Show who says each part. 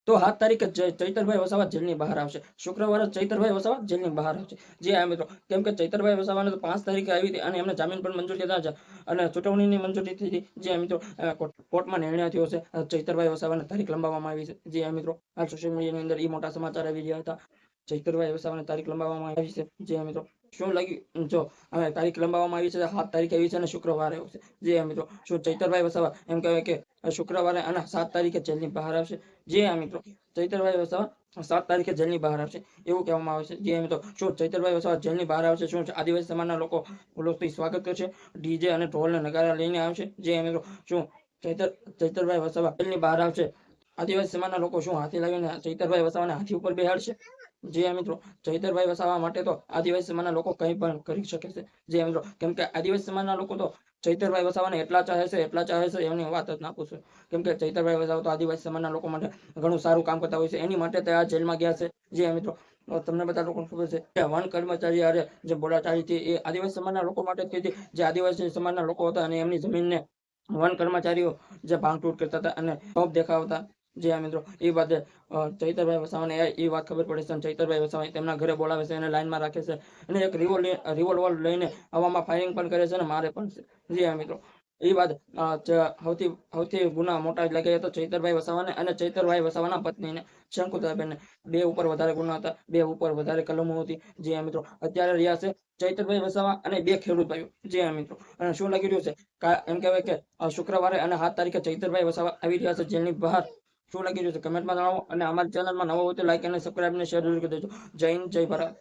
Speaker 1: તો 7 તારીખે ચૈતરભાઈ વસાવા જેલની બહાર આવશે, શુક્રવારે ચૈતરભાઈ વસાવા જેલની બહાર આવશે. જી હા મિત્રો, કેમ કે ચૈતરભાઈ વસાવાને તો 5 તારીખે આવી હતી અને એમને જામીન પણ મંજૂર થયા છે અને ચૂંટણીની મંજૂરી થઈ હતી. જી હા મિત્રો, કોર્ટમાં નિર્ણય થયો છે, ચૈતરભાઈ વસાવાની તારીખ લંબાવવામાં આવી છે. જી હા મિત્રો, હાલ સોશિયલ મીડિયાની અંદર એ મોટા સમાચાર આવી રહ્યા હતા. ચૈતરભાઈ વસાવાની તારીખ લંબાવવામાં આવી છે. જી હા મિત્રો, શું લાગ્યું? જો હવે તારીખ લંબાવવામાં આવી છે, 7 તારીખે આવી છે અને શુક્રવારે આવશે. જી હા મિત્રો, શું ચૈતરભાઈ વસાવા એમ કહેવાય કે શુક્રવારે અને 7 તારીખે જેલની બહાર આવશે? જી હા મિત્રો, ચૈતરભાઈ વસાવા 7 તારીખે જેલની બહાર આવશે એવું કહેવામાં આવે છે. જી હા મિત્રો, શું ચૈતરભાઈ વસાવા જેલની બહાર આવશે? શું આદિવાસી સમાજના લોકો ઉલ્લાસથી સ્વાગત કરશે, ડીજે અને ઢોલ ને નગારા લઈને આવશે? જી હા મિત્રો, શું ચૈતરભાઈ વસાવા જેલની બહાર આવશે? આદિવાસી સમાજના લોકો શું હાથી લાવીને ચૈતરભાઈ વસાવાને હાથી ઉપર બેહાડશે? જી હા મિત્રો, ચૈતરભાઈ વસાવા માટે તો આદિવાસી સમાજના લોકો કંઈ પણ કરી શકે છે. જી હા મિત્રો, કેમ કે આદિવાસી સમાજના લોકો તો ચૈતરભાઈ વસાવાને એટલા ચાહે છે એમની વાત જ ના પૂછો. કેમ કે ચૈતરભાઈ વસાવા તો આદિવાસી સમાજના લોકો માટે ઘણું સારું કામ કરતા હોય છે, એની માટે તે આ જેલમાં ગયા છે. જી હા મિત્રો, તમને બધા લોકોને ખબર છે કે વન કર્મચારી અરે જે બોલાચાલી હતી એ આદિવાસી સમાજના લોકો માટે જ હતી. જે આદિવાસી સમાજના લોકો હતા અને એમની જમીનને વન કર્મચારીઓ જે ભાંગતૂટ કરતા હતા અને રોપ દેખાવતા. જી હા મિત્રો, એ બાદ ચૈતરભાઈ વસાવાને એ વાત ખબર પડે છે અને ચૈતરભાઈ વસાવા તેમના ઘરે બોલાવે છે અને લાઈનમાં રાખે છે અને એક રિવોલ્વર લઈને હવામાં ફાયરિંગ પણ કરે છે અને મારે પણ છે. જી હા મિત્રો, એ બાદ સૌથી ગુના મોટા લાગ્યા તો ચૈતરભાઈ વસાવાને અને ચૈતરભાઈ વસાવાના પત્નીને શંકુતલાબેનને. બે ઉપર વધારે ગુના હતા, બે ઉપર વધારે કલમો હતી. જી હા મિત્રો, અત્યારે રહ્યા છે ચૈતરભાઈ વસાવા અને બે ખેડૂત ભાઈઓ. જી હા મિત્રો, અને શું લાગી રહ્યું છે એમ કહેવાય કે શુક્રવારે અને 7 તારીખે ચૈતરભાઈ વસાવા આવી રહ્યા છે જેલની બહાર. શું લાગી રહ્યું છે કમેન્ટમાં જણાવો અને અમારી ચેનલમાં નવો હોય તો લાઈક અને સબસ્ક્રાઈબ અને શેર જરૂર કરી દેજો. જય હિન્દ, જય ભારત.